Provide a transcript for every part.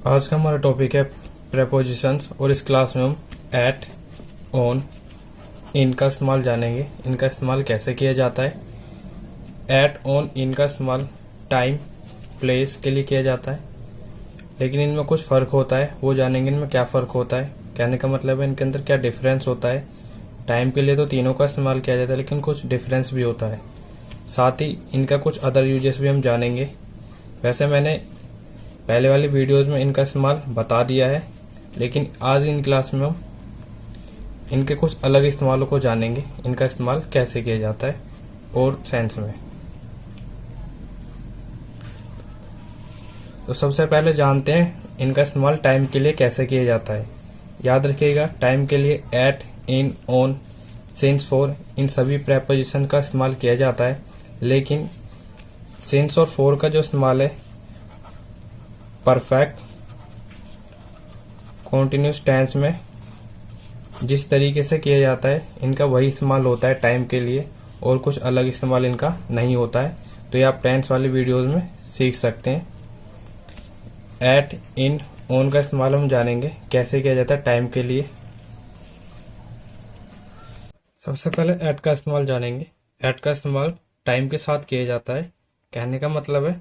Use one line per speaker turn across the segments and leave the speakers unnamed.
आज का हमारा टॉपिक है प्रेपोजिशंस और इस क्लास में हम एट, ऑन, इन का इस्तेमाल जानेंगे। इनका इस्तेमाल कैसे किया जाता है। एट, ऑन, इन का इस्तेमाल टाइम, प्लेस के लिए किया जाता है, लेकिन इनमें कुछ फ़र्क होता है, वो जानेंगे इनमें क्या फ़र्क होता है। कहने का मतलब है इनके अंदर क्या डिफरेंस होता है। टाइम के लिए तो तीनों का इस्तेमाल किया जाता है, लेकिन कुछ डिफरेंस भी होता है। साथ ही इनका कुछ अदर यूजेस भी हम जानेंगे। वैसे मैंने पहले वाली वीडियोस में इनका इस्तेमाल बता दिया है, लेकिन आज इन क्लास में हम इनके कुछ अलग इस्तेमालों को जानेंगे, इनका इस्तेमाल कैसे किया जाता है और सेंस में। तो सबसे पहले जानते हैं इनका इस्तेमाल टाइम के लिए कैसे किया जाता है। याद रखिएगा, टाइम के लिए at, in, on, since, for, इन सभी प्रेपोजिशन का इस्तेमाल किया जाता है, लेकिन सिंस और फॉर का जो इस्तेमाल है परफेक्ट कॉन्टिन्यूस टेंस में जिस तरीके से किया जाता है, इनका वही इस्तेमाल होता है टाइम के लिए, और कुछ अलग इस्तेमाल इनका नहीं होता है। तो ये आप टेंस वाली वीडियोस में सीख सकते हैं। एट, इन, ऑन का इस्तेमाल हम जानेंगे कैसे किया जाता है टाइम के लिए। सबसे पहले एट का इस्तेमाल जानेंगे। एट का इस्तेमाल टाइम के साथ किया जाता है। कहने का मतलब है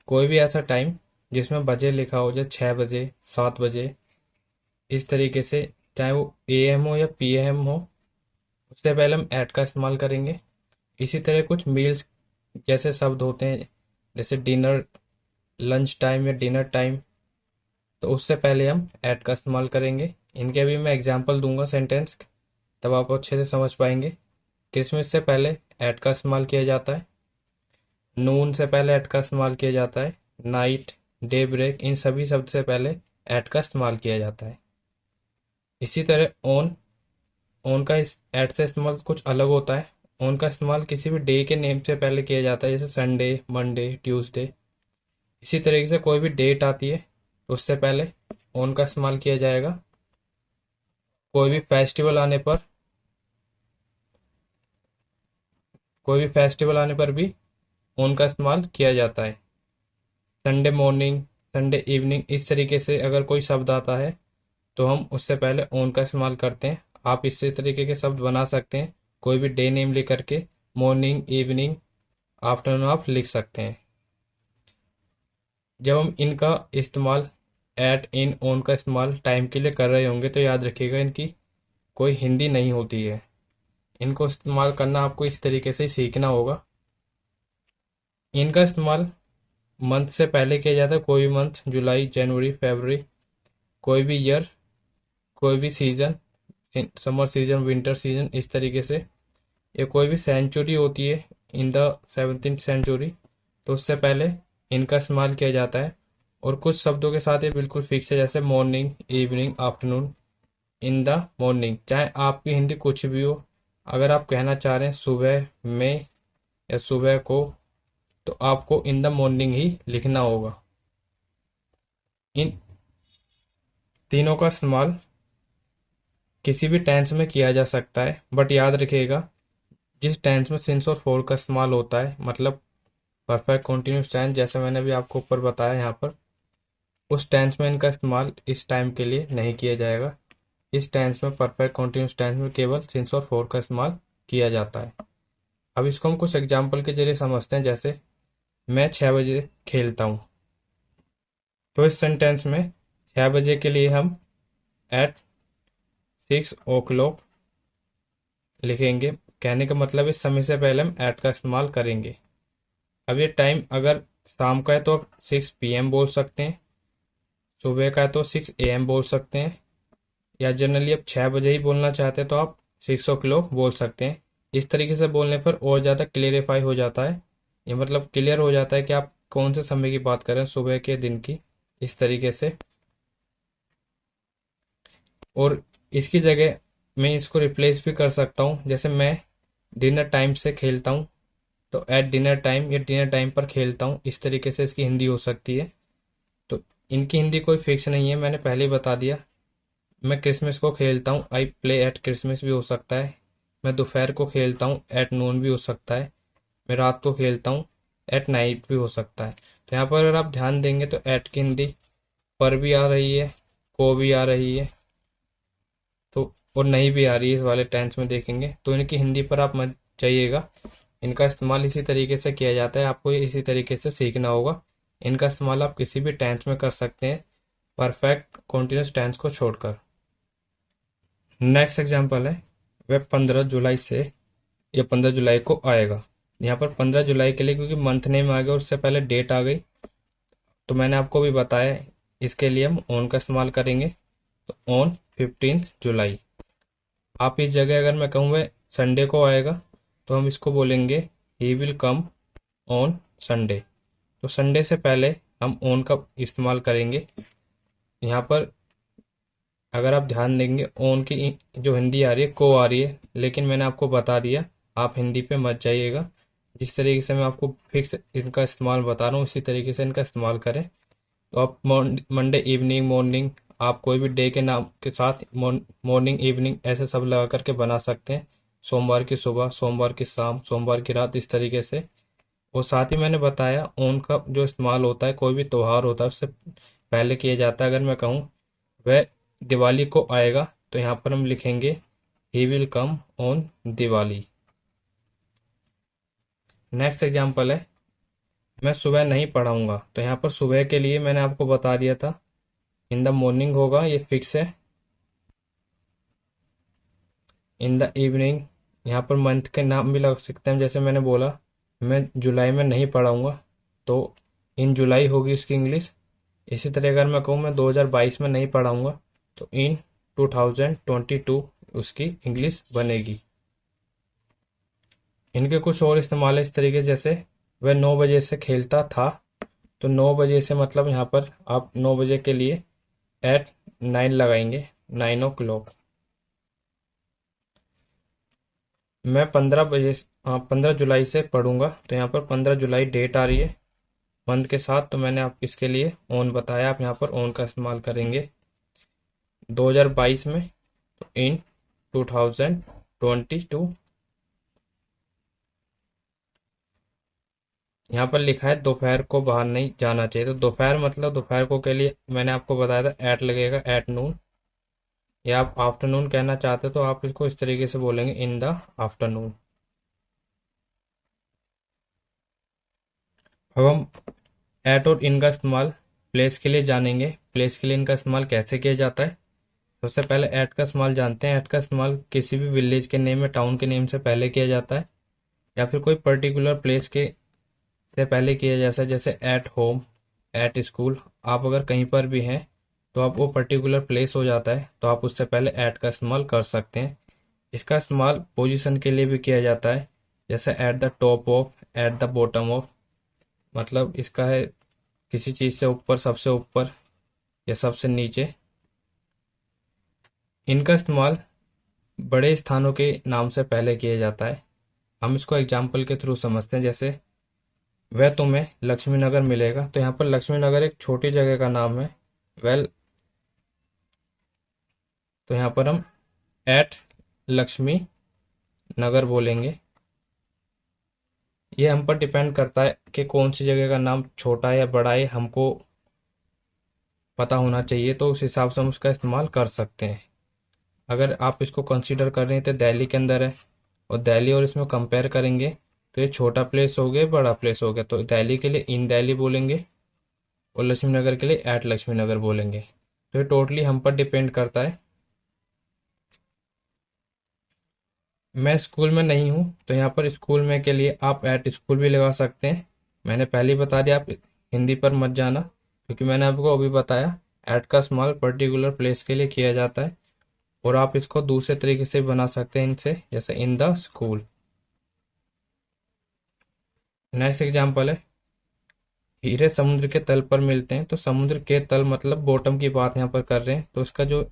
कोई भी ऐसा टाइम जिसमें बजे लिखा हो, जैसे 6 बजे, 7 बजे, इस तरीके से, चाहे वो AM हो या PM हो, उससे पहले हम एट का इस्तेमाल करेंगे। इसी तरह कुछ मील्स जैसे शब्द होते हैं, जैसे डिनर, लंच टाइम या डिनर टाइम, तो उससे पहले हम एट का इस्तेमाल करेंगे। इनके भी मैं एग्जांपल दूंगा सेंटेंस, तब आप अच्छे से समझ पाएंगे। क्रिसमस से पहले एट का इस्तेमाल किया जाता है। नून से पहले एट का इस्तेमाल किया जाता है। नाइट, डे ब्रेक, इन सभी शब्द से पहले एट का इस्तेमाल किया जाता है। इसी तरह ऑन का इस एट से इस्तेमाल कुछ अलग होता है। ऑन का इस्तेमाल किसी भी डे के नेम से पहले किया जाता है, जैसे संडे, मंडे, ट्यूसडे। इसी तरीके से कोई भी डेट आती है तो उससे पहले ऑन का इस्तेमाल किया जाएगा। कोई भी फेस्टिवल आने पर भी ऑन का इस्तेमाल किया जाता है। संडे मॉर्निंग, संडे इवनिंग, इस तरीके से अगर कोई शब्द आता है तो हम उससे पहले ऑन का इस्तेमाल करते हैं। आप इसी तरीके के शब्द बना सकते हैं, कोई भी डे नेम लेकर के मॉर्निंग, इवनिंग, आफ्टरनून आप लिख सकते हैं। जब हम इनका इस्तेमाल एट, इन, ऑन का इस्तेमाल टाइम के लिए कर रहे होंगे तो याद रखिएगा इनकी कोई हिंदी नहीं होती है। इनको इस्तेमाल करना आपको इस तरीके से सीखना होगा। इनका इस्तेमाल मंथ से पहले किया जाता है। कोई भी मंथ, जुलाई, जनवरी, फरवरी, कोई भी ईयर, कोई भी season, summer season, winter season, इस तरीके से। या कोई भी सेंचुरी होती है इन द 17th सेंचुरी, तो उससे पहले इनका इस्तेमाल किया जाता है। और कुछ शब्दों के साथ ये बिल्कुल फिक्स है, जैसे morning, evening, afternoon, in the morning. चाहे आपकी हिंदी कुछ भी हो, अगर आप कहना चाह रहे हैं सुबह में या सुबह को, तो आपको इन द मॉर्निंग ही लिखना होगा। इन तीनों का इस्तेमाल किसी भी टेंस में किया जा सकता है, बट याद रखिएगा जिस टेंस में सिंस और फॉर का इस्तेमाल होता है, मतलब परफेक्ट कॉन्टिन्यूस टेंस, जैसे मैंने भी आपको ऊपर बताया यहाँ पर, उस टेंस में इनका इस्तेमाल इस टाइम के लिए नहीं किया जाएगा। इस टेंस में, परफेक्ट कॉन्टिन्यूस टेंस में, केवल सिंस और फॉर का इस्तेमाल किया जाता है। अब इसको हम कुछ एग्जाम्पल के जरिए समझते हैं। जैसे मैं 6 बजे खेलता हूँ, तो इस सेंटेंस में 6 बजे के लिए हम एट 6 o'clock लिखेंगे। कहने का मतलब इस समय से पहले हम एट का इस्तेमाल करेंगे। अब ये टाइम अगर शाम का है तो आप 6 PM बोल सकते हैं, सुबह का है तो 6 AM बोल सकते हैं, या जनरली आप 6 बजे ही बोलना चाहते हैं तो आप 6 o'clock बोल सकते हैं। इस तरीके से बोलने पर और ज़्यादा क्लियरिफाई हो जाता है, ये मतलब क्लियर हो जाता है कि आप कौन से समय की बात कर रहे हैं, सुबह के, दिन की, इस तरीके से। और इसकी जगह मैं इसको रिप्लेस भी कर सकता हूँ, जैसे मैं डिनर टाइम से खेलता हूँ तो एट डिनर टाइम या डिनर टाइम पर खेलता हूँ, इस तरीके से इसकी हिंदी हो सकती है। तो इनकी हिंदी कोई फिक्स नहीं है, मैंने पहले ही बता दिया। मैं क्रिसमस को खेलता हूँ, आई प्ले एट क्रिसमस भी हो सकता है। मैं दोपहर को खेलता हूँ, एट नून भी हो सकता है। मैं रात को खेलता हूँ, एट नाइट भी हो सकता है। तो यहाँ पर अगर आप ध्यान देंगे तो एट की हिंदी पर भी आ रही है, को भी आ रही है, तो और नहीं भी आ रही है इस वाले टेंस में देखेंगे, तो इनकी हिंदी पर आप मत जाइएगा। इनका इस्तेमाल इसी तरीके से किया जाता है, आपको ये इसी तरीके से सीखना होगा। इनका इस्तेमाल आप किसी भी टेंस में कर सकते हैं, परफेक्ट कॉन्टिन्यूस टेंस को छोड़कर। नेक्स्ट एग्जाम्पल है, वह 15 जुलाई से या 15 जुलाई को आएगा। यहाँ पर 15 जुलाई के लिए क्योंकि मंथ नेम आ गया और उससे पहले डेट आ गई, तो मैंने आपको भी बताया इसके लिए हम ऑन का इस्तेमाल करेंगे। तो ऑन 15 जुलाई। आप इस जगह अगर मैं कहूँ वह संडे को आएगा, तो हम इसको बोलेंगे he will come on Sunday. तो संडे से पहले हम ऑन का इस्तेमाल करेंगे। यहाँ पर अगर आप ध्यान देंगे, ऑन की जो हिंदी आ रही है को आ रही है, लेकिन मैंने आपको बता दिया आप हिंदी पे मत जाइएगा। जिस तरीके से मैं आपको फिक्स इनका इस्तेमाल बता रहा हूँ उसी तरीके से इनका इस्तेमाल करें। तो आप मंडे इवनिंग, मॉर्निंग, आप कोई भी डे के नाम के साथ मॉर्निंग, इवनिंग ऐसे सब लगा करके बना सकते हैं। सोमवार की सुबह, सोमवार की शाम, सोमवार की रात, इस तरीके से। और साथ ही मैंने बताया ऑन का जो इस्तेमाल होता है कोई भी त्योहार होता है उससे पहले किया जाता है। अगर मैं कहूँ वह दिवाली को आएगा, तो यहाँ पर हम लिखेंगे he will come on Diwali. Next example है, मैं सुबह नहीं पढ़ाऊंगा। तो यहाँ पर सुबह के लिए मैंने आपको बता दिया था इन द मॉर्निंग होगा, ये फिक्स है। इन द इवनिंग, यहाँ पर मंथ के नाम भी लग सकते हैं, जैसे मैंने बोला मैं जुलाई में नहीं पढ़ाऊंगा, तो इन जुलाई होगी उसकी इंग्लिश। इसी तरह अगर मैं कहूँ मैं 2022 में नहीं पढ़ाऊंगा, तो इन 2022 उसकी इंग्लिश बनेगी। इनके कुछ और इस्तेमाल है इस तरीके से, जैसे वह 9 बजे से खेलता था। तो 9 बजे से मतलब यहाँ पर आप 9 बजे के लिए एट 9 लगाएंगे, 9 o'clock। मैं 15 जुलाई से पढ़ूंगा, तो यहाँ पर 15 जुलाई डेट आ रही है मंथ के साथ, तो मैंने आप इसके लिए ऑन बताया, आप यहाँ पर ऑन का इस्तेमाल करेंगे 2022 में, तो इन 2022। यहाँ पर लिखा है दोपहर को बाहर नहीं जाना चाहिए, तो दोपहर मतलब दोपहर को के लिए मैंने आपको बताया था एट लगेगा, एट नून। या आप आफ्टरनून कहना चाहते तो आप इसको इस तरीके से बोलेंगे इन द आफ्टरनून। अब हम एट और इन का इस्तेमाल प्लेस के लिए जानेंगे। प्लेस के लिए इनका इस्तेमाल कैसे किया जाता है। सबसे पहले एट का इस्तेमाल जानते हैं। एट का इस्तेमाल किसी भी विलेज के नेम या टाउन के नेम से पहले किया जाता है, या फिर कोई पर्टिकुलर प्लेस के से पहले किया जाता है, जैसे एट होम, एट स्कूल। आप अगर कहीं पर भी हैं तो आप वो पर्टिकुलर प्लेस हो जाता है, तो आप उससे पहले एट का इस्तेमाल कर सकते हैं। इसका इस्तेमाल पोजीशन के लिए भी किया जाता है, जैसे at the top of, at the bottom of. मतलब इसका है किसी चीज़ से ऊपर, सबसे ऊपर या सबसे नीचे। इनका इस्तेमाल बड़े स्थानों के नाम से पहले किया जाता है। हम इसको एग्जाम्पल के थ्रू समझते हैं, जैसे वह तुम्हें लक्ष्मी नगर मिलेगा। तो यहाँ पर लक्ष्मी नगर एक छोटी जगह का नाम है। वेल, तो यहाँ पर हम एट लक्ष्मी नगर बोलेंगे। ये हम पर डिपेंड करता है कि कौन सी जगह का नाम छोटा है या बड़ा है, हमको पता होना चाहिए, तो उस हिसाब से हम उसका इस्तेमाल कर सकते हैं। अगर आप इसको कंसीडर कर रहे हैं तो दिल्ली के अंदर है, और दिल्ली और इसमें कंपेयर करेंगे तो ये छोटा प्लेस हो गया, बड़ा प्लेस हो गया। तो दिल्ली के लिए इन दिल्ली बोलेंगे और लक्ष्मी नगर के लिए एट लक्ष्मी नगर बोलेंगे। तो ये टोटली हम पर डिपेंड करता है। मैं स्कूल में नहीं हूँ, तो यहाँ पर स्कूल में के लिए आप एट स्कूल भी लगा सकते हैं। मैंने पहले ही बता दिया, आप हिंदी पर मत जाना, क्योंकि मैंने आपको अभी बताया एट का इस्तेमाल पर्टिकुलर प्लेस के लिए किया जाता है। और आप इसको दूसरे तरीके से बना सकते हैं इनसे, जैसे in the school. Next example है, हीरे समुद्र के तल पर मिलते हैं। तो समुद्र के तल मतलब बॉटम की बात यहाँ पर कर रहे हैं, तो इसका जो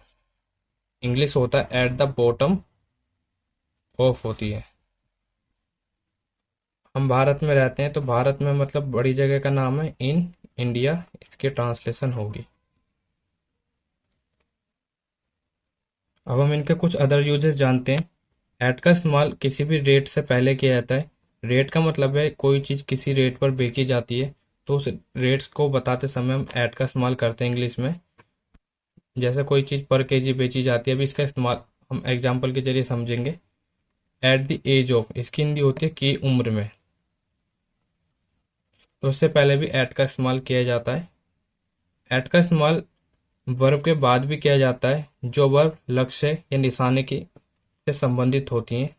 इंग्लिश होता है एट द बॉटम ऑफ होती है। हम भारत में रहते हैं, तो भारत में मतलब बड़ी जगह का नाम है इन इंडिया, इसकी ट्रांसलेशन होगी। अब हम इनके कुछ अदर यूजेस जानते हैं। एट का इस्तेमाल किसी भी रेट से पहले किया जाता है। रेट का मतलब है कोई चीज़ किसी रेट पर बेची जाती है, तो उस रेट्स को बताते समय हम एट का इस्तेमाल करते हैं इंग्लिश में। जैसे कोई चीज़ पर केजी बेची जाती है, अभी इसका इस्तेमाल हम एग्जाम्पल के जरिए समझेंगे। एट द एज ऑफ, इसकी हिंदी होती है की उम्र में। तो उससे पहले भी एट का इस्तेमाल किया जाता है। एट का इस्तेमाल वर्ब के बाद भी किया जाता है, जो वर्ब लक्ष्य या निशाने की से संबंधित होती हैं।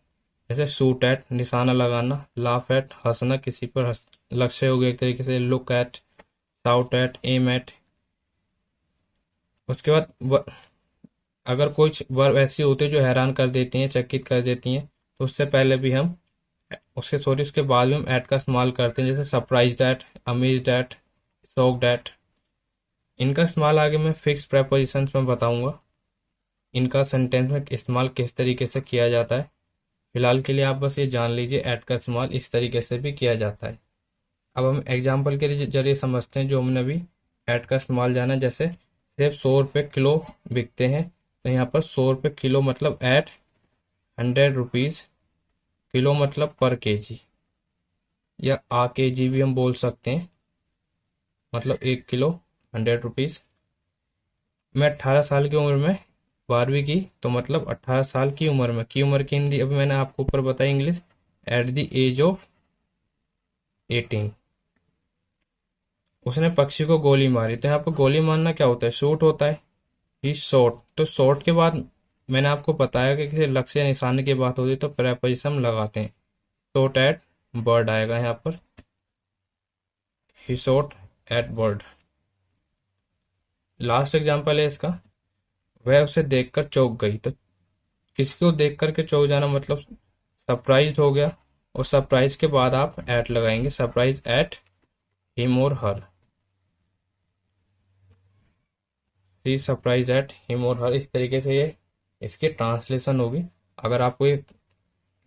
जैसे शूट एट, निशाना लगाना, लाफ एट, हंसना, किसी पर लक्ष्य हो गया एक तरीके से, look at, shout at, aim at. उसके बाद अगर कुछ वर्ब ऐसी होती है जो हैरान कर देती हैं, चकित कर देती हैं, तो उससे पहले भी हम उसके बाद भी हम एट का इस्तेमाल करते हैं। जैसे surprise eight, amazed eight, shocked eight. इनका इस्तेमाल आगे मैं फिक्स प्रेपोजिशंस में बताऊंगा, इनका सेंटेंस में इस्तेमाल किस तरीके से किया जाता है। फिलहाल के लिए आप बस ये जान लीजिए एट का इस्तेमाल इस तरीके से भी किया जाता है। अब हम एग्जाम्पल के जरिए समझते हैं जो हमने अभी एट का इस्तेमाल जाना। जैसे सिर्फ 100 रुपये किलो बिकते हैं, तो यहाँ पर 100 रुपये किलो मतलब एट 100 रुपीज़, किलो मतलब पर केजी, या आ केजी भी हम बोल सकते हैं, मतलब 1 किलो 100 रुपीज़। मैं 18 साल की उम्र में 12वीं की, तो मतलब 18 साल की उम्र में, की उम्र की हिंदी अभी मैंने आपको ऊपर बताई English, at the age of 18। उसने पक्षी को गोली मारी, तो यहाँ पर गोली मारना क्या होता है, शूट होता है। ही शॉट, तो शॉट के बाद मैंने आपको बताया कि किसी लक्ष्य या निशाने की बात होती है तो प्रेपोजिशन लगाते हैं। शॉट एट बर्ड आएगा यहाँ पर, he shot at bird. Last example है इसका, वह उसे देखकर चौंक गई। तो किसी को देख करके चौंक जाना मतलब सरप्राइज हो गया, और सरप्राइज के बाद आप एट लगाएंगे, सरप्राइज एट हिम और हर, सी सरप्राइज एट हिम और हर। इस तरीके से ये इसकी ट्रांसलेशन होगी। अगर आपको ये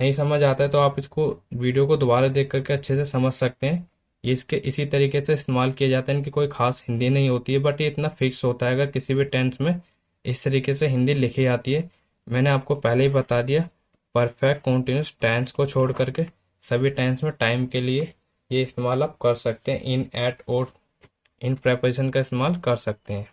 नहीं समझ आता है तो आप इसको वीडियो को दोबारा देख करके अच्छे से समझ सकते हैं। ये इसके इसी तरीके से इस्तेमाल किए जाते हैं, इनकी कोई खास हिंदी नहीं होती है, बट ये इतना फिक्स होता है अगर किसी भी टेंस में इस तरीके से हिंदी लिखी जाती है। मैंने आपको पहले ही बता दिया, परफेक्ट कॉन्टिन्यूस टेंस को छोड़ करके सभी टेंस में टाइम के लिए ये इस्तेमाल आप कर सकते हैं। इन, एट और इन प्रेपोजिशन का इस्तेमाल कर सकते हैं।